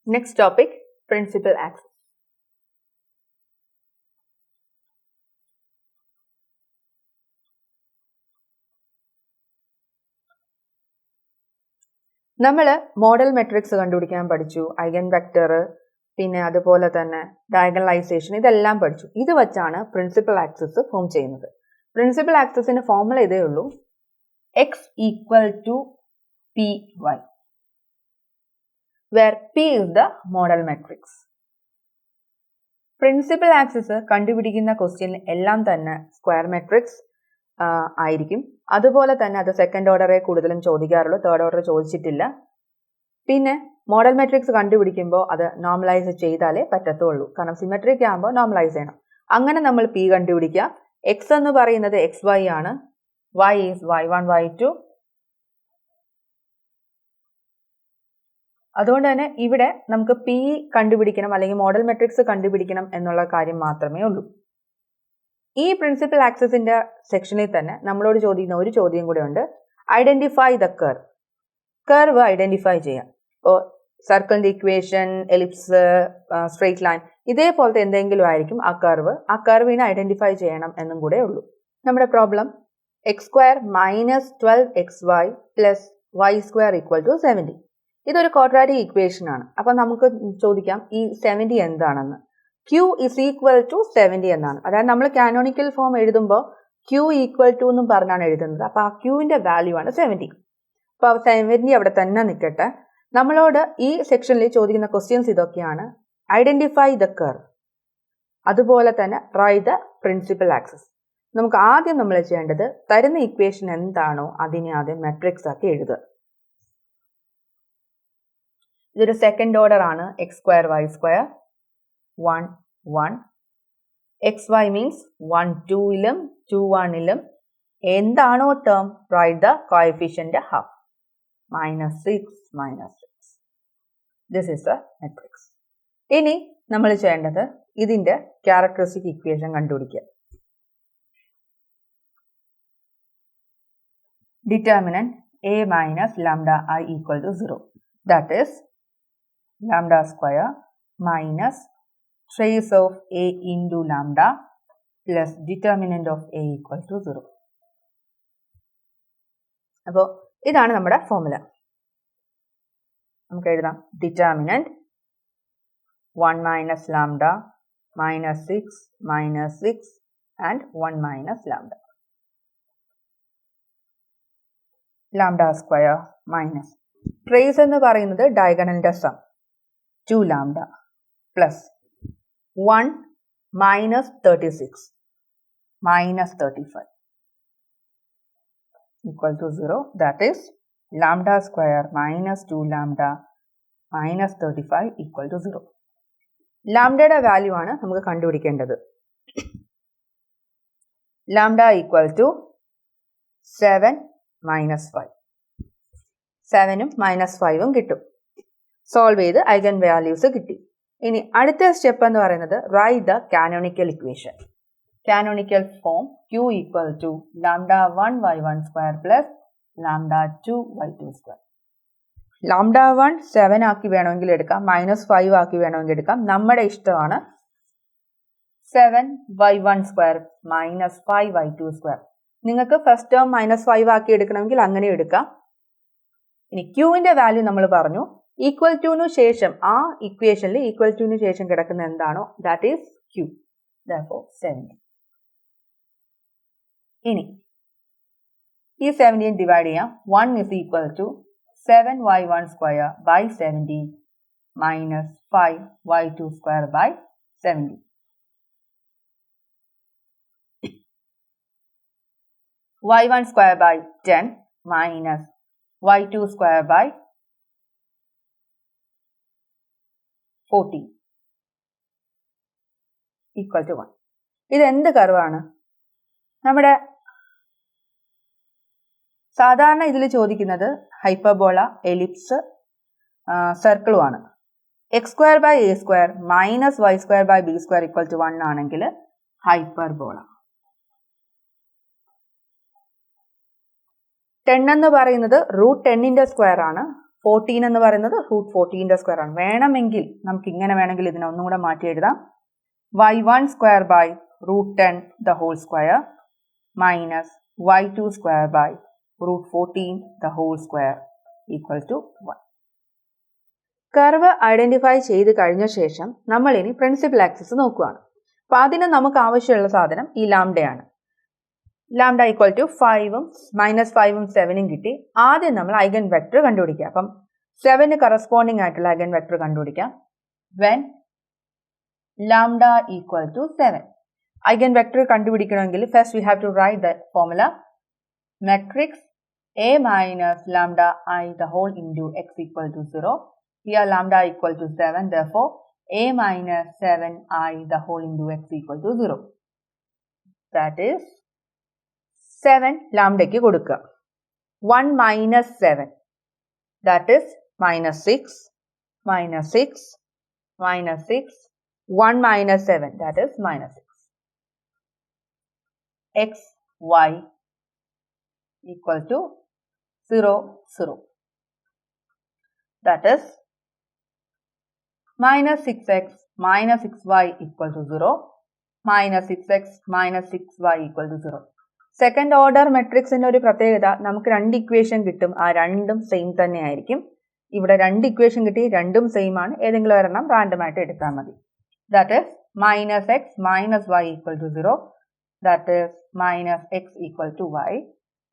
Next topic, principal axis. നമ്മൾ model matrix കണ്ടുപിടിക്കാൻ പഠിച്ചു, ഐഗൻ വെക്ടർ, പിന്നെ അതുപോലെ തന്നെ ഡയഗണലൈസേഷൻ, ഇതെല്ലാം പഠിച്ചു. ഇത് വെച്ചാണ് പ്രിൻസിപ്പൽ ആക്സിസ് ഫോം ചെയ്യുന്നത്. പ്രിൻസിപ്പൽ ആക്സിസിന്റെ ഫോർമുല ഇതേ ഉള്ളൂ, x equal to py, where p is the model matrix. Principal axis കണ്ടുപിടിക്കുന്ന ക്വസ്റ്റ്യൻ എല്ലാം തന്നെ സ്ക്വയർ മെട്രിക്സ് ആയിരിക്കും. അതുപോലെ തന്നെ അത് സെക്കൻഡ് ഓർഡറെ കൂടുതലും ചോദിക്കാറുള്ളൂ, തേർഡ് ഓർഡർ ചോദിച്ചിട്ടില്ല. പിന്നെ മോഡൽ മെട്രിക്സ് കണ്ടുപിടിക്കുമ്പോൾ അത് നോർമലൈസ് ചെയ്താലേ പറ്റത്തുള്ളൂ, കാരണം സിമെട്രിക് ആകുമ്പോൾ നോർമലൈസ് ചെയ്യണം. അങ്ങനെ നമ്മൾ പി കണ്ടുപിടിക്കുക. എക്സ് എന്ന് പറയുന്നത് xy ആണ്, y is y1 y2. അതുകൊണ്ട് തന്നെ ഇവിടെ നമുക്ക് പി കണ്ടുപിടിക്കണം അല്ലെങ്കിൽ മോഡൽ മെട്രിക്സ് കണ്ടുപിടിക്കണം എന്നുള്ള കാര്യം മാത്രമേ ഉള്ളൂ. ഈ പ്രിൻസിപ്പൽ ആക്സിസിന്റെ സെക്ഷനിൽ തന്നെ നമ്മളോട് ചോദിക്കുന്ന ഒരു ചോദ്യം കൂടെ ഉണ്ട്, identify the curve. Curve identify ചെയ്യാം. ഇപ്പോൾ സർക്കിളിന്റെ ഇക്വേഷൻ, എലിപ്സ്, സ്ട്രെയിറ്റ് ലൈൻ, ഇതേപോലത്തെ എന്തെങ്കിലും ആയിരിക്കും ആ കർവ്. ആ കർവിനെ ഐഡന്റിഫൈ ചെയ്യണം എന്നും കൂടെ ഉള്ളൂ. നമ്മുടെ പ്രോബ്ലം x² - 12xy + y² = 70. ഇതൊരു ക്വാഡ്രാറ്റിക് ഇക്വേഷൻ ആണ്. അപ്പൊ നമുക്ക് ചോദിക്കാം ഈ 70 എന്താണെന്ന്. q is equal to 70 എന്നാണ്. അതായത് നമ്മൾ കാനോണിക്കൽ ഫോം എഴുതുമ്പോൾ q equal to എന്നും പറഞ്ഞാണ് എഴുതുന്നത്. അപ്പൊ ആ qന്റെ വാല്യൂ ആണ് 70. അപ്പൊ 70 അവിടെ തന്നെ നിൽക്കട്ടെ. നമ്മളോട് ഈ സെക്ഷനിൽ ചോദിക്കുന്ന ക്വസ്റ്റ്യൻസ് ഇതൊക്കെയാണ്. ഐഡന്റിഫൈ ദ കർവ്, അതുപോലെ തന്നെ റൈറ്റ് ദ പ്രിൻസിപ്പൽ ആക്സിസ്. നമുക്ക് ആദ്യം നമ്മൾ ചെയ്യേണ്ടത് തരുന്ന ഇക്വേഷൻ എന്താണോ അതിനെ ആദ്യം മെട്രിക്സ് ആക്കി എഴുതുക. ഇതൊരു സെക്കൻഡ് ഓർഡർ ആണ്, x² y² 1 1. xy മീൻസ് 1 2ലും 2 1ലും എന്താണോ term write the coefficient half, -6 -6. This is A matrix. ഇനി നമ്മൾ ചെയ്യേണ്ടത് ഇതിന്റെ ക്യാരക്ടറിസ്റ്റിക് ഇക്വേഷൻ കണ്ടുപിടിക്കുക. Determinant a - λi = 0. That is λ² minus trace of a into lambda plus determinant of a = 0. അപ്പോൾ ഇതാണ് നമ്മുടെ ഫോർമുല. നമുക്ക് എഴുതാം ഡിറ്റർമിനന്റ് 1 - λ -6 and 1 - λ. λ² മൈനസ് ട്രേസ് എന്ന് പറയുന്നത് ഡയഗണലിന്റെ some 2 λ plus 1 - 36 -35 = 0. That is λ² minus 2 λ minus 35 = 0. ലാംഡയുടെ വാല്യൂ ആണ് നമുക്ക് കണ്ടുപിടിക്കേണ്ടത്. λ = 7 - 5. 7ഉം -5ഉം കിട്ടും. സോൾവ് ചെയ്ത് ഐഗൻ വാല്യൂസ് കിട്ടി. ഇനി അടുത്ത സ്റ്റെപ്പ് എന്ന് പറയുന്നത് write the canonical equation. Canonical form q = λ1 y1² + λ2 y2². λ1 7 ആക്കി വേണമെങ്കിൽ എടുക്കാം, -5 ആക്കി വേണമെങ്കിൽ എടുക്കാം, നമ്മുടെ ഇഷ്ടമാണ്. 7 y1² -5 y2². നിങ്ങൾക്ക് ഫസ്റ്റ് ടേം -5 ആക്കി എടുക്കണമെങ്കിൽ അങ്ങനെ എടുക്കാം. ഇനി ക്യൂവിന്റെ വാല്യൂ നമ്മൾ പറഞ്ഞു, ഈക്വൽ ടുവിനു ശേഷം ആ ഇക്വേഷനിൽ ഈക്വൽ ടുവിനു ശേഷം കിടക്കുന്ന എന്താണോ ദാറ്റ് ഈസ് ക്യൂ. therefore 70. ഇനി ഈ 70 ഡിവൈഡ് ചെയ്യാം. 1 = 7 y1² by 70 minus 5 y2² by 70. y1² by 10 minus y2² by 40 = 1. ഇത് എന്ത് കർവാണ്? നമ്മുടെ സാധാരണ ഇതിൽ ചോദിക്കുന്നത് ഹൈപ്പർബോള, എലിപ്സ്, സർക്കിളുമാണ്. x² by a² minus y² by b² = 1 ആണെങ്കിൽ ഹൈപ്പർബോള. 10 എന്ന് പറയുന്നത് √10ന്റെ സ്ക്വയർ ആണ്. 14 എന്ന് പറയുന്നത് റൂട്ട് 14ന്റെ സ്ക്വയർ ആണ്. വേണമെങ്കിൽ നമുക്ക് ഇങ്ങനെ വേണമെങ്കിൽ ഇതിനെ ഒന്നും കൂടെ മാറ്റി എഴുതാം. y1 square by root 10 the whole square minus y2 square by root 14 the whole square equal to 1. Curve identify ചെയ്ത് കഴിഞ്ഞ ശേഷം നമ്മൾ ഇനി പ്രിൻസിപ്പൽ ആക്സിസ് നോക്കുകയാണ്. അപ്പോൾ അതിന് നമുക്ക് ആവശ്യമുള്ള സാധനം ഈ ലാംഡയാണ്. ലാംഡ ഈക്വൽ ടു 5ഉം -5ഉം 7ഉം കിട്ടി. ആദ്യം നമ്മൾ ഐഗൻ വെക്ടർ കണ്ടുപിടിക്കുക. അപ്പം 7ന് കറസ്പോണ്ടിങ് ആയിട്ടുള്ള ഐഗൻ വെക്ടർ കണ്ടുപിടിക്കാം. When lambda equal to 7. Eigen vector കണ്ടുപിടിക്കണമെങ്കിൽ first we have to write the formula matrix A minus lambda I the whole into x equal to 0. Here lambda equal to 7. Therefore, A minus 7I the whole into x equal to 0. That is 7 lambda ki kodukka. 1 minus 7. That is minus 6. Minus 6. Minus 6. 1 minus 7. That is minus 6. X, y equal to 0, 0. That is minus 6x minus 6y equal to 0. Minus 6x minus 6y equal to 0. Second order മെട്രിക്സിന്റെ ഒരു പ്രത്യേകത, നമുക്ക് രണ്ട് equation കിട്ടും. ആ രണ്ടും same തന്നെ ആയിരിക്കും. ഇവിടെ രണ്ട് ഇക്വേഷൻ കിട്ടി, രണ്ടും സെയിം ആണ്. ഏതെങ്കിലും ഒരെണ്ണം റാൻഡം ആയിട്ട് എടുത്താൽ മതി. That is minus x minus y equal to 0. That is minus x equal to y.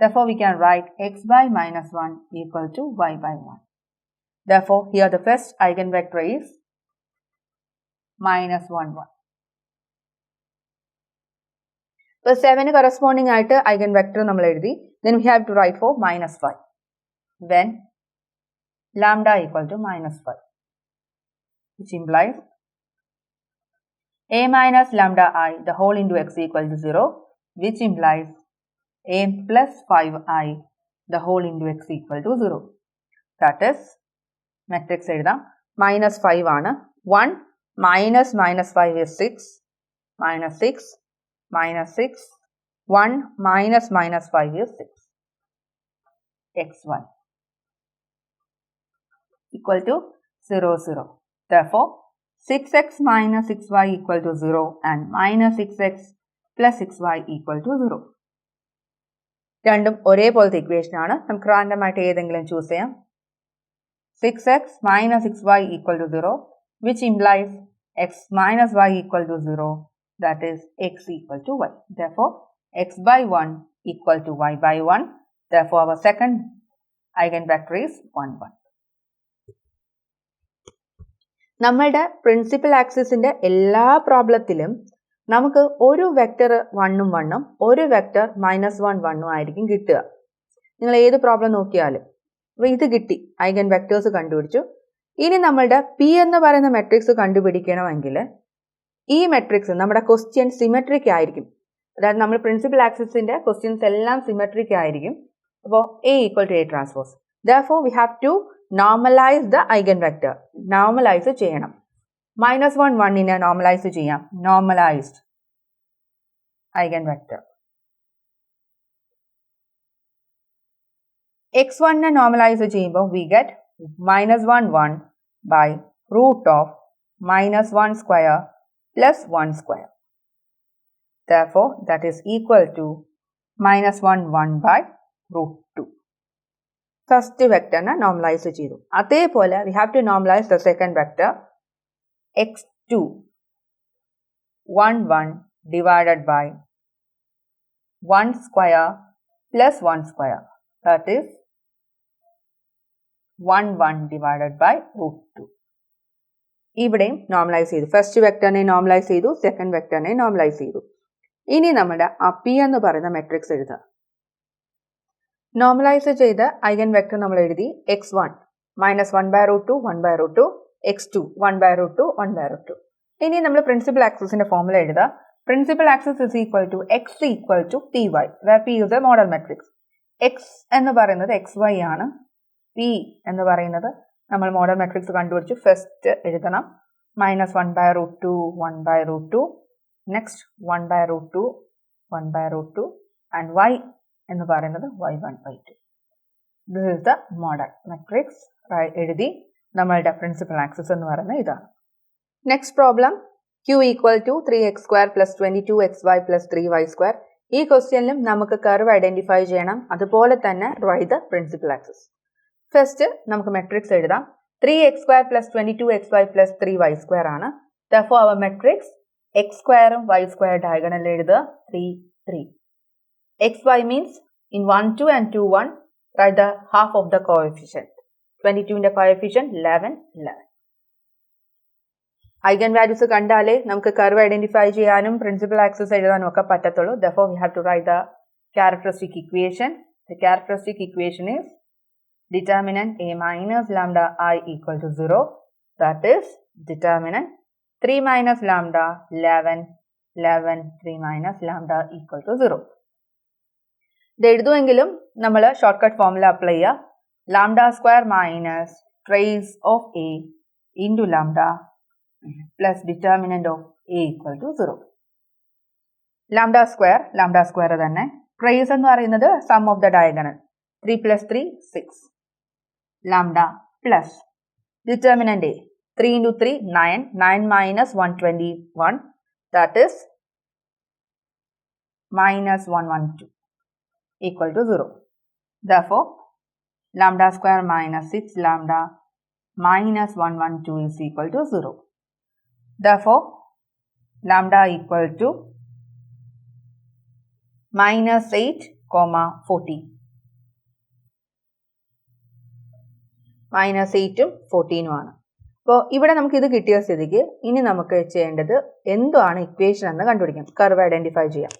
Therefore, we can write x by minus 1 equal to y by 1. Therefore, here the first eigenvector is minus 1, 1. So, 7 corresponding ആയിട്ട് eigenvector നമ്മൾ എഴുതി. Then we have to write for minus 5. When lambda equal to minus 5. Which implies a minus lambda I the whole into x equal to 0. Which implies a plus 5i the whole into x equal to 0. That is, matrix എഴുതാം. minus 5 ആണ്. 1 minus minus 5 is 6. Minus 6. Minus 6. 1 minus minus 5 is 6. x1 equal to 0, 0. Therefore, 6x minus 6y equal to 0 and minus 6x plus 6y equal to 0. രണ്ടും ഒരേപോലത്തെ equation ആണ്. നമുക്ക് random ആയിട്ട് ഏതെങ്കിലും choose ചെയ്യാം. 6x minus 6y equal to 0, which implies x minus y equal to 0, that is x equal to y. Therefore, x by 1 equal to y by 1. Therefore, our second eigenvector is 1, 1. നമ്മളുടെ principal ആക്സിസിന്റെ എല്ലാ പ്രോബ്ലത്തിലും നമുക്ക് ഒരു vector 1ഉം 1ഉം ഒരു vector -1 1ഉം ആയിരിക്കും കിട്ടുക. നിങ്ങൾ ഏത് problem നോക്കിയാലും. അപ്പോൾ ഇത് കിട്ടി, ഐഗൻ വെക്ടേഴ്സ് കണ്ടുപിടിച്ചു. ഇനി നമ്മളുടെ പി എന്ന് പറയുന്ന മെട്രിക്സ് കണ്ടുപിടിക്കണമെങ്കിൽ ഈ മെട്രിക്സ് നമ്മുടെ ക്വസ്റ്റ്യൻ സിമെട്രിക് ആയിരിക്കും. അതായത് നമ്മൾ പ്രിൻസിപ്പൽ ആക്സിസിന്റെ ക്വസ്റ്റ്യൻസ് എല്ലാം സിമെട്രിക് ആയിരിക്കും. അപ്പോൾ A equal to A transpose. Therefore, we have to normalize the eigenvector. Normalize ചെയ്യണം. -1 1നെ നോർമലൈസ് ചെയ്യാം. Normalised eigenvector. x1നെ നോർമലൈസ് ചെയ്യുമ്പോൾ we get -1 1 by root of -1 square plus 1 square. Therefore, that is equal to -1 1 by root 2. First vector na normalize ചെയ്തു. അതേപോലെ we have to normalize the second vector x2 1 1 divided by 1 square plus 1 square. That is 1 1 divided by root 2. ഇവിടെയും normalise ചെയ്തു. First വെക്ടറിനെ normalise ചെയ്തു, second വെക്ടറിനെ normalise ചെയ്തു. ഇനി നമ്മുടെ P എന്ന് പറയുന്ന മെട്രിക്സ് എഴുതാം. നോർമലൈസ് ചെയ്ത ഐഗൻ വെക്ടർ നമ്മൾ എഴുതി. x1 -1 by root 2 1 by root 2, x2 1 by root 2 1 by root 2. ഇനി നമ്മൾ പ്രിൻസിപ്പൽ ആക്സിസിന്റെ ഫോർമുല എഴുതാം. Principal axis is equal to x equal to P y, where P is a modal matrix. x എന്ന് പറയുന്നത് xy ആണ്. p എന്ന് പറയുന്നത് നമ്മൾ മോഡൽ മെട്രിക്സ് കണ്ടുപിടിച്ചു. ഫസ്റ്റ് എഴുതണം. -1 by root 2 1 by root 2, next 1 by root 2 1 by root 2 and y എന്ന് പറയുന്നത് y1 by 2. This is the modal matrix എഴുതി നമ്മളുടെ പ്രിൻസിപ്പൽ ആക്സിസ് എന്ന് പറയുന്നത് ഇതാണ്. Next problem q equal to 3x² plus 22xy plus 3y². ഈ ക്വസ്റ്റ്യനിലും നമുക്ക് കർവ് ഐഡന്റിഫൈ ചെയ്യണം, അതുപോലെ തന്നെ write the principal axis. First നമുക്ക് മെട്രിക്സ് എഴുതാം. 3x² plus 22xy plus 3y² ആണ്. Therefore our matrix x² ഉം y² diagonal എഴുതുക 3 3. xy means in 1 2 and 2 1 write the half of the coefficient. 22 ന്റെ coefficient 11 11. eigen values കണ്ടാലേ നമുക്ക് കർവ് ഐഡന്റിഫൈ ചെയ്യാനും principal axis എഴുതാനും ഒക്കെ പറ്റത്തുള്ളൂ. Therefore we have to write the characteristic equation. The characteristic equation is determinant a minus lambda I equal to 0. That is determinant 3 minus lambda 11 11 3 minus lambda equal to 0. ഇത് എഴുതുമെങ്കിലും നമ്മൾ shortcut formula apply ചെയ്യുക. Lambda square minus trace of A into lambda plus determinant of A equal to 0. Lambda square തന്നെ. Trace എന്ന് പറയുന്നത് sum of the diagonal 3 plus 3 6. Lambda plus determinant A 3 into 3 9 9 minus 121 that is minus 112 equal to 0. Therefore lambda square minus 6 lambda minus 112 is equal to 0. Therefore lambda equal to minus 8 comma 14. minus 8 ഉം 14 ആണ്. അപ്പോൾ ഇവിടെ നമുക്ക് ഇത് കിട്ടിയ സ്ഥിതിക്ക് ഇനി നമുക്ക് ചെയ്യേണ്ടത് എന്താണ് ഇക്വേഷൻ എന്ന് കണ്ടുപിടിക്കാം. കർവ് ഐഡന്റിഫൈ ചെയ്യാം.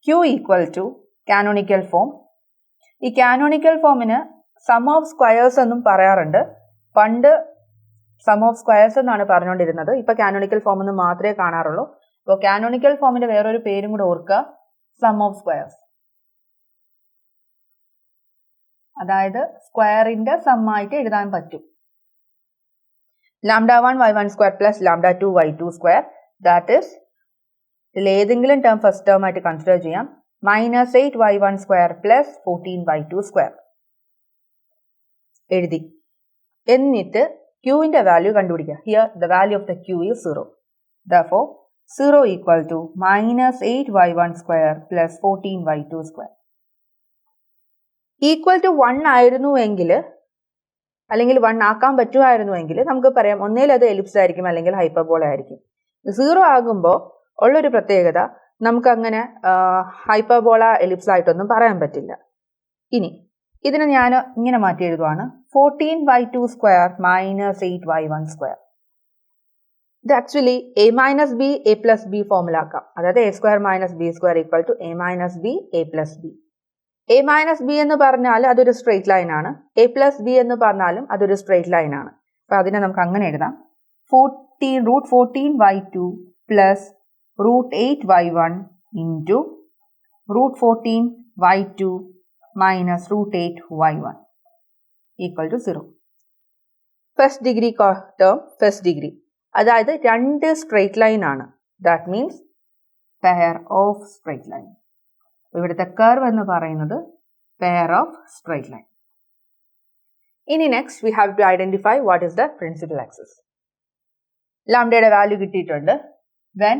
q equal to canonical form. ഈ കാനോണിക്കൽ ഫോമിന് സം ഓഫ് സ്ക്വയേഴ്സ് എന്നും പറയാറുണ്ട്. പണ്ട് സം ഓഫ് സ്ക്വയേഴ്സ് എന്നാണ് പറഞ്ഞുകൊണ്ടിരുന്നത്. ഇപ്പൊ കാനോണിക്കൽ ഫോം എന്ന് മാത്രമേ കാണാറുള്ളൂ. അപ്പോൾ കാനോണിക്കൽ ഫോമിന്റെ വേറൊരു പേരും കൂടെ ഓർക്കുക, സം ഓഫ് സ്ക്വയേഴ്സ്. അതായത് സ്ക്വയറിന്റെ സം ആയിട്ട് എഴുതാൻ പറ്റും. Lambda 1 y1 square plus lambda 2 y2 square that is ഇതിൽ ഏതെങ്കിലും ടേം ഫസ്റ്റ് ടേം ആയിട്ട് കൺസിഡർ ചെയ്യാം. Minus 8 y1 square plus 14 y2 square എഴുതി. എന്നിട്ട് ക്യൂവിന്റെ വാല്യൂ കണ്ടുപിടിക്കുക. Here the value of the q is 0. Therefore 0 equal to minus 8 y1 square plus 14 y2 square. Equal to 1 ആയിരുന്നുവെങ്കിൽ അല്ലെങ്കിൽ 1 ആക്കാൻ പറ്റുമായിരുന്നുവെങ്കിൽ നമുക്ക് പറയാം ഒന്നേൽ അത് എലിപ്സ് ആയിരിക്കും അല്ലെങ്കിൽ ഹൈപ്പർബോള ആയിരിക്കും. 0 ആകുമ്പോൾ ഉള്ളൊരു പ്രത്യേകത നമുക്ക് അങ്ങനെ ഹൈപ്പർബോള എലിപ്സ് ആയിട്ടൊന്നും പറയാൻ പറ്റില്ല. ഇനി ഇതിനെ ഞാൻ ഇങ്ങനെ മാറ്റി എഴുതുവാണ്. 14y2 square minus 8y1 square. ഇത് actually A minus B A plus B ഫോമിൽ ആക്കാം. അതായത് A square minus B square equal to A minus B A plus B. A minus B എന്ന് പറഞ്ഞാൽ അതൊരു സ്ട്രെയിറ്റ് ലൈൻ ആണ്. എ പ്ലസ് ബി എന്ന് പറഞ്ഞാലും അതൊരു സ്ട്രെയിറ്റ് ലൈൻ ആണ്. അപ്പൊ അതിനെ നമുക്ക് അങ്ങനെ എഴുതാം. Root 14y2 plus root 8y1 into root 14y2 minus root 8y1 equal to 0. First degree term first degree, അതായത് രണ്ട് സ്ട്രെയിറ്റ് ലൈൻ ആണ്. That means pair of straight line. ഇവിടുത്തെ കർവ് എന്ന് പറയുന്നത് പെയർ ഓഫ് സ്ട്രെയിറ്റ് ലൈൻ. ഇനി next we have to identify what is the principal axis. ലാംഡയുടെ value കിട്ടിയിട്ടുണ്ട്. When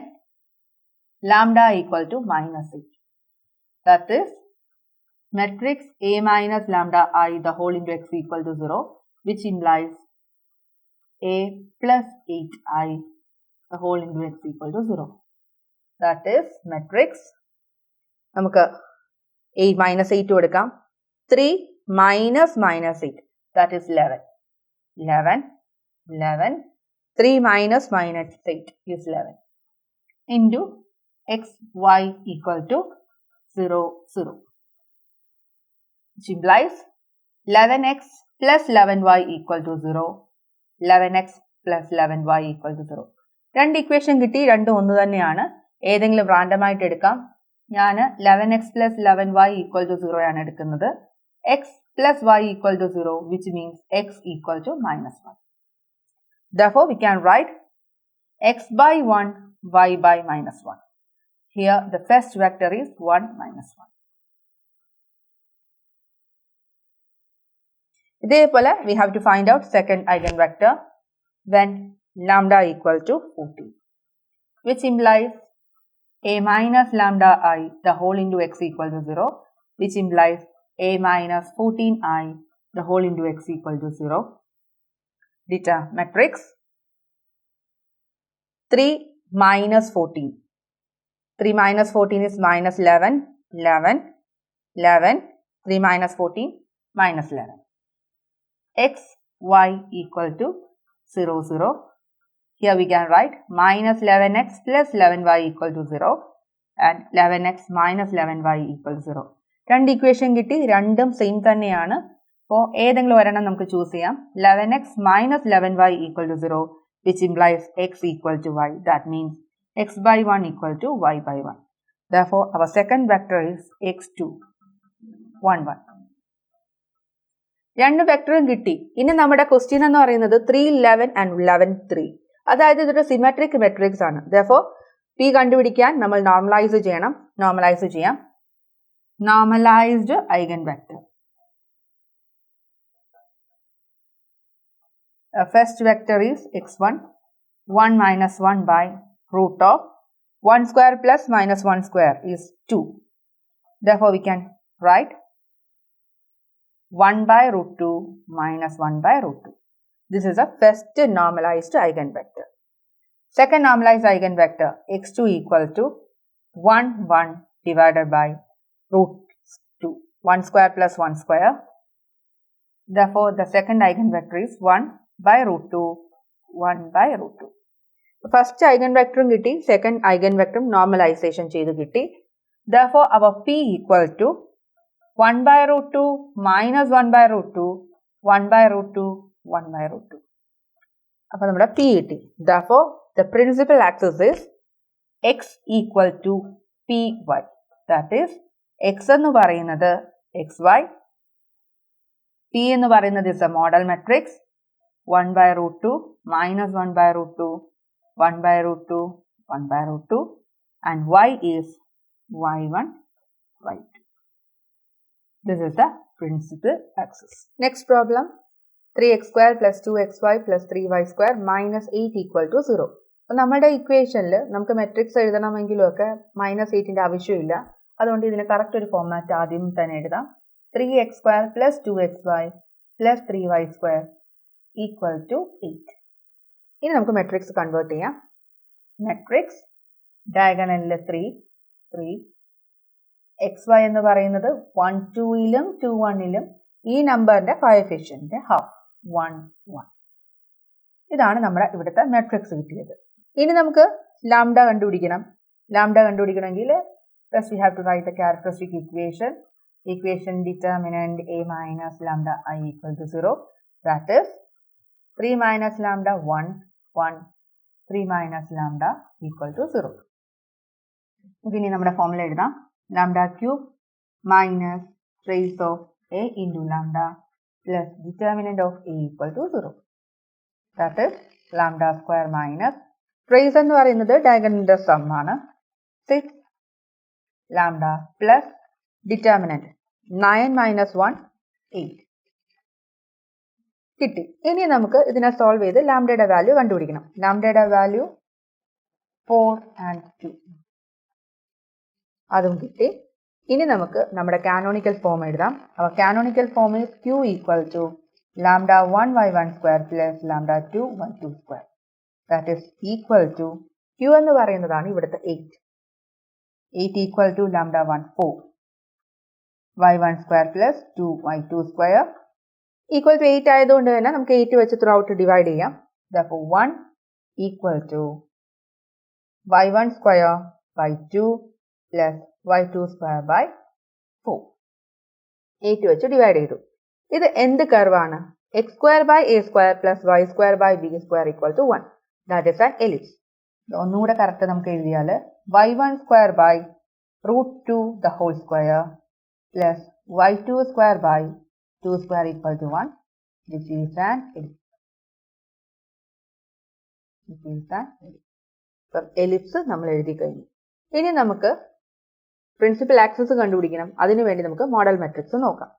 lambda equal to minus 8 that is matrix A minus lambda I the whole into x equal to 0 which implies a plus 8i the whole into x equal to 0. That is matrix. നമുക്ക് 8 minus 8 കൊടുക്കാം. 3 minus minus 8 that is 11. 11 11 3 minus minus 8 is 11 into x y equal to 0 0 which implies 11x plus 11y equal to 0. 11x plus 11y equal to 0. രണ്ട് equation കിട്ടി, രണ്ടും ഒന്ന് തന്നെയാണ്. ഏതെങ്കിലും random ആയിട്ട് എടുക്കാം. ഞാൻ 11x plus 11y equal to 0 ആണ് എടുക്കുന്നത്. x plus y equal to 0 which means x equal to minus 1. Therefore we can write x by 1 y by minus 1. Here the first vector is 1 minus 1. ഇതേപോലെ we have to find out second eigenvector when lambda equal to 14, which implies a minus lambda I the whole into x equal to 0, which implies a minus 14I the whole into x equal to 0. Deta matrix 3 minus 14. 3 minus 14 is minus 11, 11, 11, 3 minus 14, minus 11. X, y equal to 0, 0. Here we can write minus 11x plus 11y equal to 0 and 11x minus 11y equal to 0. രണ്ട് equation കിട്ടി, രണ്ടും same തന്നെയാണ്. അപ്പോൾ ഏതെങ്കിലും ഒരെണ്ണം നമുക്ക് choose ചെയ്യാം. 11x minus 11y equal to 0, which implies x equal to y. That means x by 1 equal to y by 1. Therefore, our second vector is x2, 1, 1. രണ്ട് വെക്ടറും കിട്ടി. ഇനി നമ്മുടെ ക്വസ്റ്റ്യൻ എന്ന് പറയുന്നത് 3, 11 and 11, 3. അതായത് ഇതൊരു സിമെട്രിക് മെട്രിക്സ് ആണ്. Therefore, p കണ്ടുപിടിക്കാൻ നമ്മൾ നോർമലൈസ് ചെയ്യണം. നോർമലൈസ് ചെയ്യാം. Normalised eigen vector. First vector is x1, 1 minus 1 by root of 1 square plus minus 1 square is 2. Therefore, we can write 1 by root 2 minus 1 by root 2. This is the first normalized eigenvector. Second normalized eigenvector x2 equal to 1, 1 divided by root 2. 1 square plus 1 square. Therefore, the second eigenvector is 1 by root 2, 1 by root 2. First eigenvector കിട്ടി, second eigenvector normalization ചെയ്ത് കിട്ടി. Therefore, our p equal to 1 by root 2 minus 1 by root 2, 1 by root 2, 1 by root 2. അപ്പോൾ നമ്മുടെ p കിട്ടി. Therefore, the principal axis is x equal to py. That is, x എന്ന് പറയുന്നത് xy, p എന്ന് പറയുന്നത് is a model matrix, 1 by root 2 minus 1 by root 2, 1 by root 2, 1 by root 2, and y is y1, y2. This is the principal axis. Next problem, 3x square plus 2xy plus 3y square minus 8 equal to 0. അപ്പോൾ നമ്മുടെ ഇക്വേഷനിൽ നമുക്ക് matrix എഴുതണമെങ്കിലും ഒക്കെ -8ന്റെ ആവശ്യമില്ല. അതുകൊണ്ട് ഇതിന് correct ഒരു format ആദ്യം തന്നെ എഴുതാം. 3x square plus 2xy plus 3y square equal to 8. ഇനി നമുക്ക് മെട്രിക്സ് കൺവേർട്ട് ചെയ്യാം. മെട്രിക്സ് ഡയഗണലിൽ 3, 3. xy എന്ന് പറയുന്നത് 1, 2ലും 2, 1ലും ഈ നമ്പറിന്റെ കോഎഫിഷ്യന്റ് ഹാഫ് 1, 1. ഇതാണ് നമ്മുടെ ഇവിടുത്തെ മെട്രിക്സ് കിട്ടിയത്. ഇനി നമുക്ക് ലാംഡ കണ്ടുപിടിക്കണം. ലാംഡ കണ്ടുപിടിക്കണമെങ്കിൽ first we have to write the characteristic equation. Equation determinant a minus lambda I equal to 0. That is 3 minus lambda 1, 1, 3 minus lambda equal to 0. ഇനി നമ്മുടെ ഫോർമുല എഴുതാം. lambda cube minus trace of a into lambda plus determinant of a equal to 0. That is lambda square minus trace എന്ന് പറയുന്നത് ഡയഗണലിന്റെ some ആണ്. 6 lambda plus determinant 9 minus 1, 8. കിട്ടി. ഇനി നമുക്ക് ഇതിനെ സോൾവ് ചെയ്ത് ലാംഡയുടെ വാല്യൂ കണ്ടുപിടിക്കണം. ലാംഡയുടെ വാല്യൂ 4 and 2. അതും കിട്ടി. ഇനി നമുക്ക് നമ്മുടെ കാനോണിക്കൽ ഫോം എഴുതാം. അപ്പോൾ canonical form is q equal to lambda 1 y1 square plus lambda 2 y2 square. That is equal to q എന്ന് പറയുന്നതാണ് ഇവിടുത്തെ 8. 8 equal to lambda 1, 4. y1 square plus 2 y2 square equal to 8 ആയതുകൊണ്ട് തന്നെ നമുക്ക് 8 വെച്ച് ത്രൂ ഔട്ട് ഡിവൈഡ് ചെയ്യാം. Therefore 1 equal to y1 square by 2 plus y2 square by 4. 8 വെച്ച് divide ചെയ്തു. ഇത് എന്ത് കർവാണ്? x square by a square plus y square by b square equal to 1. That is an ellipse. ഒന്നുകൂടെ correct നമുക്ക് എഴുതിയാൽ y1 square by root 2 the whole square plus y2 square by 2 square equal to 1, which is an ellipse. Ellipse നമ്മൾ എഴുതി കഴിഞ്ഞു. ഇനി നമുക്ക് principal axis കണ്ടുപിടിക്കണം. അതിനുവേണ്ടി നമുക്ക് മോഡൽ മെട്രിക്സ് നോക്കാം.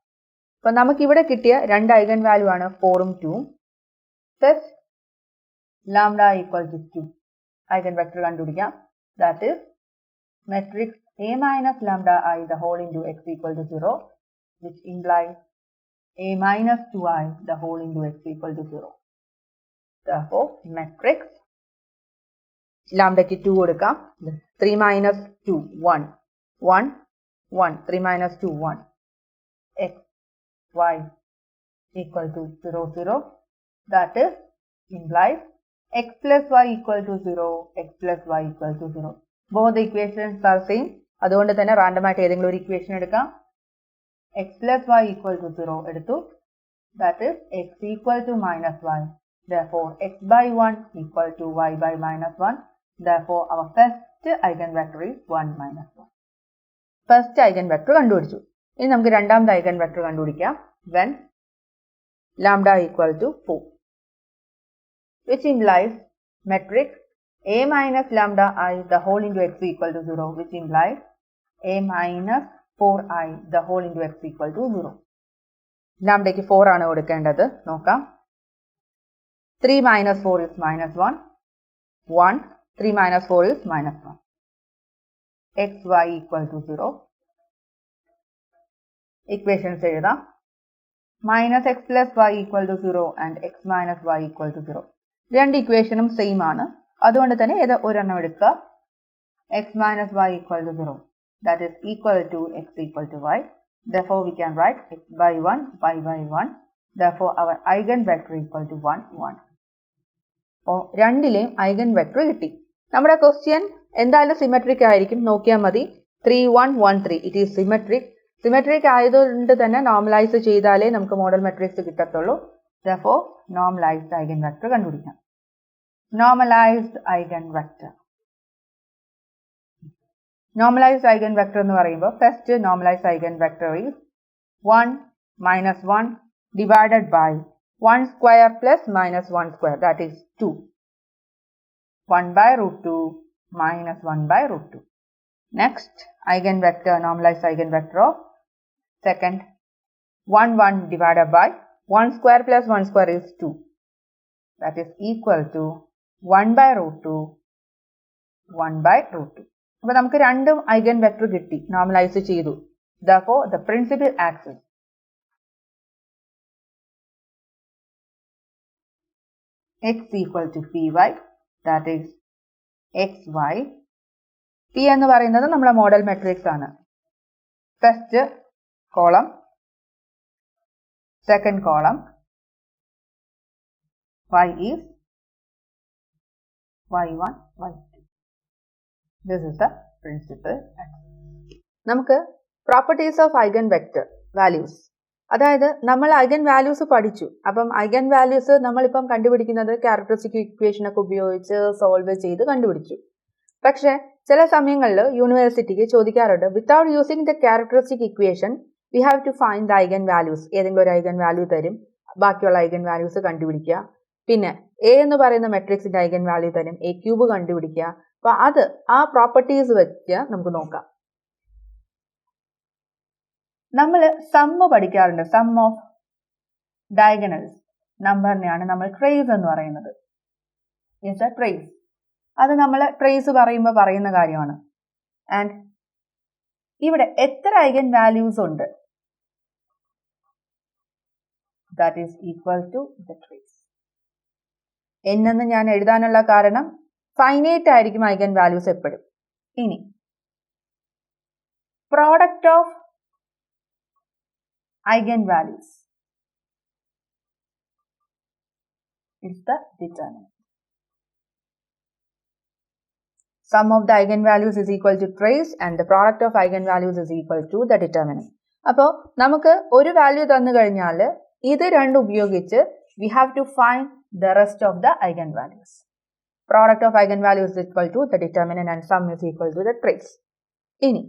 അപ്പോൾ നമുക്ക് ഇവിടെ കിട്ടിയ രണ്ട് ഐഗൻ വാല്യൂ ആണ് 4ഉം 2ഉം. Plus lambda equal to 2 eigen vector കണ്ടുപിടിക്കാം. That is matrix A minus lambda I the whole into x equal to 0, which implies A minus 2I the whole into x equal to 0. Therefore, matrix lambda ki 2 കൊടുക്കാം. 3 minus 2 1 1 1 3 minus 2 1 x y equal to 0 0. That is implies x plus y equal to 0 x plus y equal to 0. Both the equations are same. അതുകൊണ്ട് തന്നെ random ആയിട്ട് ഏതെങ്കിലും ഒരു equation എടുക്കാം. x plus y equal to 0 എടുത്തു. That is x equal to minus 1. Therefore, x by 1 equal to y by minus 1. Therefore, our first eigenvector is 1 minus 1. First eigenvector കണ്ടുപിടിച്ചു. ഇനി നമുക്ക് രണ്ടാമത്തെ eigenvector കണ്ടുപിടിക്കാം. When lambda equal to 4. Which implies matrix A minus lambda I the whole into x equal to 0, which implies A minus 4I the whole into x equal to 0. ലാംഡയ്ക്ക് 4 ആണ് കൊടുക്കേണ്ടത്. നോക്കാം. 3 minus 4 is minus 1. 1. 3 minus 4 is minus 1. xy equal to 0. Equations എഴുതാം. Minus x plus y equal to 0 and x minus y equal to 0. രണ്ട് ഇക്വേഷനും same ആണ്. അതുകൊണ്ട് തന്നെ ഏത് ഒരെണ്ണം എടുക്കുക. x minus y equal to 0. That is equal to x equal to y. Therefore, we can write x by 1, y by 1. Therefore, our eigenvector equal to 1, 1. അപ്പോൾ രണ്ടിലെയും eigenvector കിട്ടി. നമ്മുടെ ക്വസ്റ്റ്യൻ എന്തായാലും സിമെട്രിക് ആയിരിക്കും. നോക്കിയാൽ മതി. 3 1 1 3. It is symmetric. സിമെട്രിക് ആയതുകൊണ്ട് തന്നെ normalise ചെയ്താലേ നമുക്ക് മോഡൽ മെട്രിക്സ് കിട്ടത്തുള്ളൂ. Therefore, normalized eigenvector കണ്ടുപിടിക്കാം. Normalized eigenvector. Normalized eigenvector എന്ന് പറയുമ്പോൾ first normalized eigenvector is 1 minus 1 divided by 1 square plus minus 1 square, that is 2. 1 by root 2 minus 1 by root 2. Next eigenvector, normalized eigenvector of second 1 1 divided by 1 square plus 1 square is 2. That is equal to 1 by root 2 1 by root 2. അപ്പോൾ നമുക്ക് രണ്ടും eigen vector കിട്ടി, normalise ചെയ്തു. Therefore, the principal axis x equal to py, that is xy. p എന്ന് പറയുന്നത് നമ്മുടെ model matrix ആണ്. First column, second column, y is y1 y2. This is the principal axis. നമുക്ക് properties of eigen vector values, അതായത് നമ്മൾ eigen values പഠിച്ചു. അപ്പം eigen values നമ്മളിപ്പം കണ്ടുപിടിക്കുന്നത് ക്യാരക്ടറിസ്റ്റിക് ഇക്വേഷൻ ഒക്കെ ഉപയോഗിച്ച് സോൾവ് ചെയ്ത് കണ്ടുപിടിച്ചു. പക്ഷെ ചില സമയങ്ങളിൽ യൂണിവേഴ്സിറ്റിക്ക് ചോദിക്കാറുണ്ട്, without using the characteristic equation we have to find the eigen values. ഏതെങ്കിലും ഒരു ഐഗൻ വാല്യൂ തരും, ബാക്കിയുള്ള ഐഗൻ വാല്യൂസ് കണ്ടുപിടിക്കുക. പിന്നെ എ എന്ന് പറയുന്ന മെട്രിക്സിന്റെ ഐഗൻ വാല്യൂ തരും, എ ക്യൂബ് കണ്ടുപിടിക്കുക. അപ്പൊ അത് ആ പ്രോപ്പർട്ടീസ് വെച്ച് നമുക്ക് നോക്കാം. നമ്മൾ സമ്മ് പഠിക്കാറുണ്ട്. സം ഓഫ് ഡയഗണൽസ് നമ്പറിനെയാണ് നമ്മൾ ട്രേസ് എന്ന് പറയുന്നത്. ട്രേസ്, അത് നമ്മൾ ട്രേസ് പറയുമ്പോൾ പറയുന്ന കാര്യമാണ്. ആൻഡ് ഇവിടെ എത്ര ഐഗൻ വാല്യൂസ് ഉണ്ട്, that is equal to the trace. n എന്ന് ഞാൻ എഴുതാനുള്ള കാരണം ഫൈനൈറ്റ് ആയിരിക്കും ഐഗൻ വാല്യൂസ് എപ്പോഴും. ഇനി product of eigen values is the determinant. Sum of the eigenvalues is equal to trace and the product of eigenvalues is equal to the determinant. അപ്പോൾ നമുക്ക് ഒരു വാല്യൂ തന്നു കഴിഞ്ഞാൽ ഇത് രണ്ടും ഉപയോഗിച്ച് we have to find the rest of the eigenvalues. Product of eigenvalues is equal to the determinant and sum is equal to the trace. ഇനി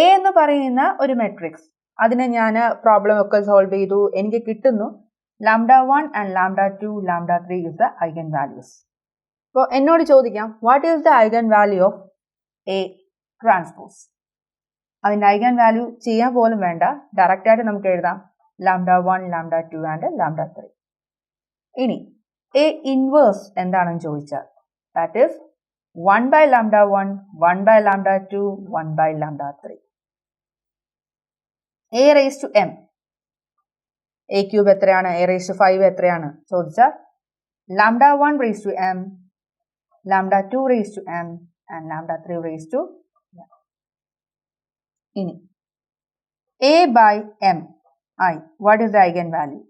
A എന്ന് പറയുന്ന ഒരു മെട്രിക്സ്, അതിനെ ഞാൻ പ്രോബ്ലം ഒക്കെ സോൾവ് ചെയ്തു, എനിക്ക് കിട്ടുന്നു λ1 and λ2 λ3 is the eigenvalues. അപ്പോൾ എന്നോട് ചോദിക്കാം, what is the eigen value of A transpose? അതിൻ്റെ ഐഗൻ വാല്യൂ ചെയ്യാൻ പോലും വേണ്ട, ഡയറക്റ്റ് ആയിട്ട് നമുക്ക് എഴുതാം lambda 1, lambda 2 and lambda 3. ഇനി A inverse എന്താണെന്ന് ചോദിച്ചാൽ that is 1 by lambda 1, 1 by lambda 2, 1 by lambda 3. A raised to m. A cube എത്രയാണ്? A raised to 5 എത്രയാണ് ചോദിച്ചാൽ lambda 1 raised to m, lambda 2 raised to m and lambda 3 raised to m. ഇനി A by m I. What is the eigenvalue?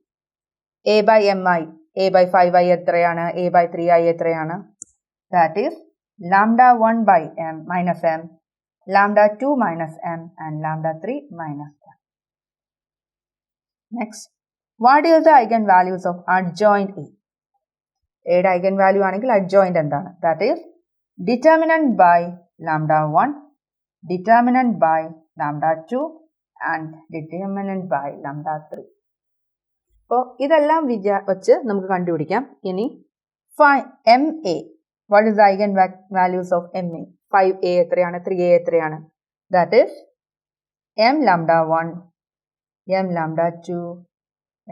A by m I. A by 5i എത്രയാണ്? A by 3i എത്രയാണ്? That is lambda 1 by m minus m, lambda 2 minus m and lambda 3 minus m. Next, what is the eigenvalues of adjoint A? A യുടെ eigenvalue ആണെങ്കിൽ adjoint എന്താണ്? That is determinant by lambda 1, determinant by lambda 2 and determinant by lambda 3. അപ്പോൾ ഇതെല്ലാം വെച്ച് നമുക്ക് കണ്ടുപിടിക്കാം. ഇനി MA. What is the eigenvalues of MA? 5a എത്രയാണ്? 3a എത്രയാണ്? That is m lambda 1, m lambda 2,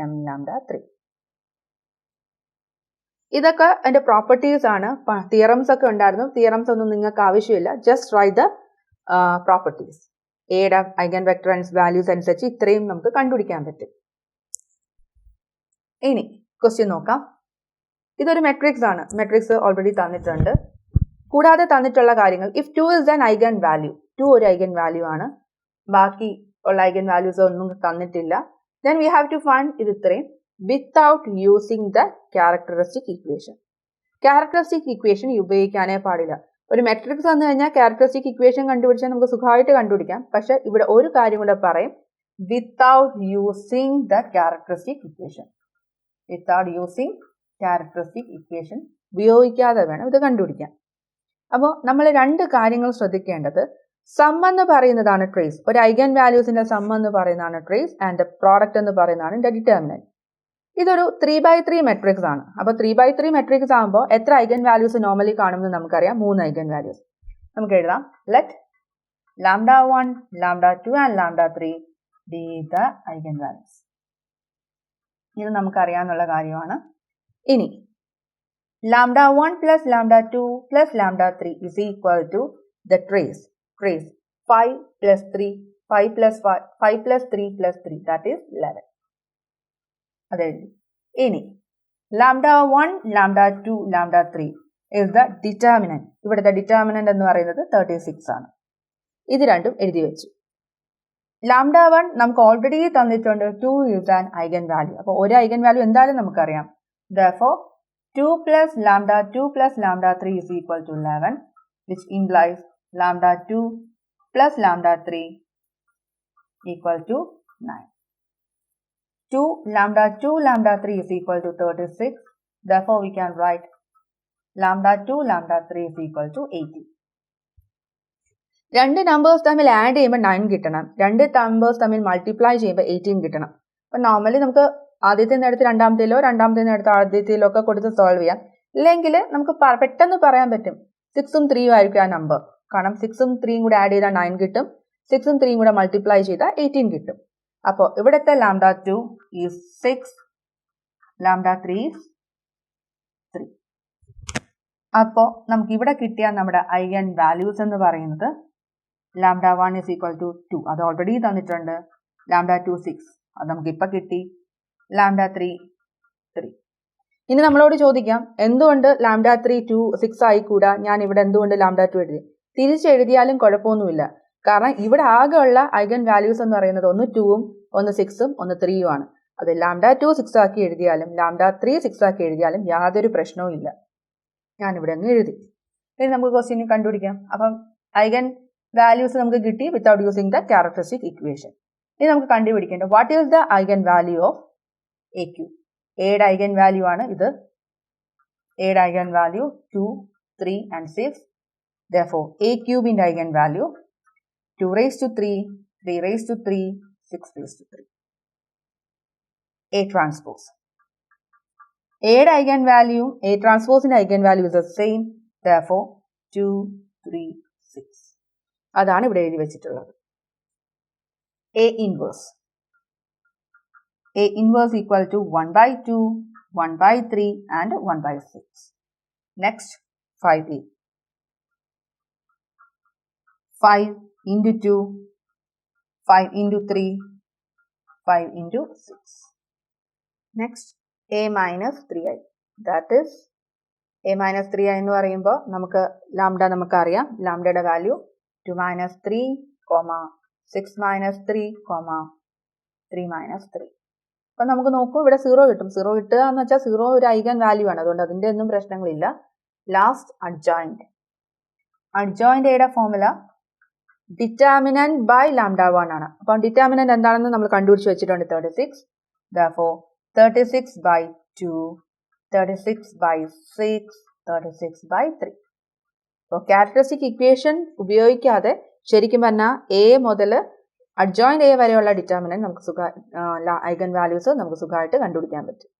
m lambda 3. ഇതൊക്കെ അതിന്റെ പ്രോപ്പർട്ടീസ് ആണ്. തിയറംസ് ഒക്കെ ഉണ്ടായിരുന്നു. തിയറംസ് ഒന്നും നിങ്ങൾക്ക് ആവശ്യമില്ല. Just write the properties. എയുടെ ഐഗൻ വെക്ടർ വാല്യൂസ് അനുസരിച്ച് ഇത്രയും നമുക്ക് കണ്ടുപിടിക്കാൻ പറ്റും. ഇനി ക്വസ്റ്റ്യൻ നോക്കാം. ഇതൊരു മെട്രിക്സ് ആണ്. മെട്രിക്സ് ഓൾറെഡി തന്നിട്ടുണ്ട്. കൂടാതെ തന്നിട്ടുള്ള കാര്യങ്ങൾ if 2 is an eigen value, 2 ഒരു ഐഗൻ വാല്യൂ ആണ്, ബാക്കി ഉള്ള ഐഗൻ വാല്യൂസ് ഒന്നും തന്നിട്ടില്ല. then we have to find ഇത് ഇത്രയും without using the characteristic equation. characteristic equation ഉപയോഗിക്കാനേ പാടില്ല. ഒരു മെട്രിക്സ് വന്നു കഴിഞ്ഞാൽ characteristic equation കണ്ടുപിടിച്ചാൽ നമുക്ക് സുഖമായിട്ട് കണ്ടുപിടിക്കാം. പക്ഷെ ഇവിടെ ഒരു കാര്യം കൂടെ പറയും, without using the characteristic equation. without using characteristic equation ഉപയോഗിക്കാതെ വേണം ഇത് കണ്ടുപിടിക്കാൻ. അപ്പോൾ നമ്മൾ രണ്ട് കാര്യങ്ങൾ ശ്രദ്ധിക്കേണ്ടത്, സം എന്ന് പറയുന്നതാണ് ട്രേസ്. ഒരു ഐഗൻ വാല്യൂസിന്റെ സം എന്ന് പറയുന്നതാണ് ട്രേസ് ആൻഡ് പ്രോഡക്റ്റ് എന്ന് പറയുന്നതാണ് ഇതിന്റെ ഡിറ്റർമിനന്റ്. ഇതൊരു 3x3 മെട്രിക്സ് ആണ്. അപ്പോൾ 3x3 മെട്രിക്സ് ആകുമ്പോൾ എത്ര ഐഗൻ വാല്യൂസ് നോർമലി കാണുമെന്ന് നമുക്കറിയാം. 3 ഐഗൻ വാല്യൂസ്. നമുക്ക് എഴുതാം. Let lambda 1, lambda 2 and lambda 3 be the eigen values. ഇത് നമുക്കറിയാവുന്ന കാര്യമാണ്. ഇനി lambda 1 plus lambda 2 plus lambda 3 is equal to the trace 5 plus 3, 5 plus 3 plus 3, that is 11. അതെ. ഇനി lambda 1, lambda 2, lambda 3 is the determinant. ഇവിടുത്തെ determinant എന്ന് പറയുന്നത് 36 ആണ്. ഇത് രണ്ടും എഴുതി വെച്ചു. lambda 1 നമുക്ക് ഓൾറെഡി തന്നിട്ടുണ്ട്. 2 is an eigen value. അപ്പോൾ ഒരു ഐഗൻ വാല്യൂ എന്തായാലും നമുക്കറിയാം. therefore 2 plus lambda 2 plus lambda 3 is equal to 11, which implies lambda 2 plus lambda 3 equal to 9. 2 lambda 2 lambda 3 is equal to 36. Therefore we can write lambda 2 lambda 3 is equal to 80. രണ്ട് numbers തമ്മിൽ add ചെയ്യുമ്പോൾ 9 കിട്ടണം. രണ്ട് numbers തമ്മിൽ multiply ചെയ്യുമ്പോൾ 18 കിട്ടണം. അപ്പം normally നമുക്ക് ആദ്യത്തെ എടുത്ത് രണ്ടാമത്തേലോ രണ്ടാമത്തെ എടുത്ത് ആദ്യത്തേലോ ഒക്കെ കൊടുത്ത് സോൾവ് ചെയ്യാം. ഇല്ലെങ്കിൽ നമുക്ക് പെട്ടെന്ന് പറയാൻ പറ്റും 6ഉം 3ഉം ആയിരിക്കും ആ നമ്പർ. കാരണം 6ഉം 3ഉം കൂടെ ആഡ് ചെയ്താൽ 9 കിട്ടും. 6ഉം 3ഉം കൂടെ മൾട്ടിപ്ലൈ ചെയ്താൽ 18 കിട്ടും. അപ്പോൾ ഇവിടുത്തെ lambda 2 is 6, lambda 3 is 3. അപ്പോൾ നമുക്ക് ഇവിടെ കിട്ടിയ നമ്മുടെ ഐഗൻ വാല്യൂസ് എന്ന് പറയുന്നത് lambda 1 is equal to 2, അത് ഓൾറെഡി തന്നിട്ടുണ്ട്. lambda 2 6, അത് നമുക്ക് ഇപ്പം കിട്ടി. lambda 3 3. ഇനി നമ്മളോട് ചോദിക്കാം, എന്തുകൊണ്ട് lambda 3 2 6 ആയിക്കൂടാ, ഞാൻ ഇവിടെ എന്തുകൊണ്ട് lambda 2 എഴുതി? തിരിച്ചെഴുതിയാലും കുഴപ്പമൊന്നുമില്ല. കാരണം ഇവിടെ ആകെ ഉള്ള ഐഗൻ വാല്യൂസ് എന്ന് പറയുന്നത് ഒന്ന് 2ഉം ഒന്ന് 6ഉം ഒന്ന് 3ഉം ആണ്. അത് lambda 2 6 ആക്കി എഴുതിയാലും lambda 3 6 ആക്കി എഴുതിയാലും യാതൊരു പ്രശ്നവും ഇല്ല. ഞാനിവിടെ അങ്ങ് എഴുതി. ഇനി നമുക്ക് ക്വസ്റ്റ്യൻ കണ്ടുപിടിക്കാം. അപ്പം ഐഗൻ വാല്യൂസ് നമുക്ക് കിട്ടി without using the characteristic equation. ഇനി നമുക്ക് കണ്ടുപിടിക്കേണ്ടത് what is the eigen value of A cube. എയുടെ ഐഗൻ വാല്യൂ ആണ് ഇത്. എയുടെ eigen value 2, 3 and 6. Therefore a ക്യൂബിന്റെ eigen value 2 raised to 3, 3 raised to 3, 6 raised to 3. A transpose. എയുടെ ഐഗൻ വാല്യൂ A ട്രാൻസ്പോസിന്റെ eigen value is the same. Therefore 2, 3, 6. അതാണ് ഇവിടെ എഴുതി വെച്ചിട്ടുള്ളത്. A inverse. A inverse equal to 1 by 2, 1 by 3 and 1 by 6. Next, 5A. 5 into 2, 5 into 3, 5 into 6. Next, A minus 3i. That is, A minus 3i എന്ന് പറയുമ്പോൾ നമുക്ക് lambda നമുക്കറിയാം. ലാംഡയുടെ value 2 minus 3, 6 minus 3, 3 minus 3. അപ്പം നമുക്ക് നോക്കൂ, ഇവിടെ 0 കിട്ടും. 0 കിട്ടുക എന്ന് വെച്ചാൽ 0 ഒരു ഐഗൻ വാല്യൂ ആണ്. അതുകൊണ്ട് അതിൻ്റെ ഒന്നും പ്രശ്നങ്ങളില്ല. Last adjoint. അഡ്ജോയിന്റ് എയുടെ ഫോർമുല ഡിറ്റർമിനന്റ് ബൈ ലാംഡ 1 ആണ്. അപ്പം ഡിറ്റർമിനന്റ് എന്താണെന്ന് നമ്മൾ കണ്ടുപിടിച്ച് വെച്ചിട്ടുണ്ട് 36. Therefore 36 by 2, 36 by 6, 36 by 3. അപ്പോൾ ക്യാരക്ടറിസ്റ്റിക് ഇക്വേഷൻ ഉപയോഗിക്കാതെ ശരിക്കും പറഞ്ഞാൽ എ മുതൽ അഡ്ജോയിന്റ് എ വരെയുള്ള ഡിറ്റർമിനന്റ് നമുക്ക് ഐഗൻ വാല്യൂസ് നമുക്ക് സുഖമായിട്ട് കണ്ടുപിടിക്കാൻ പറ്റും.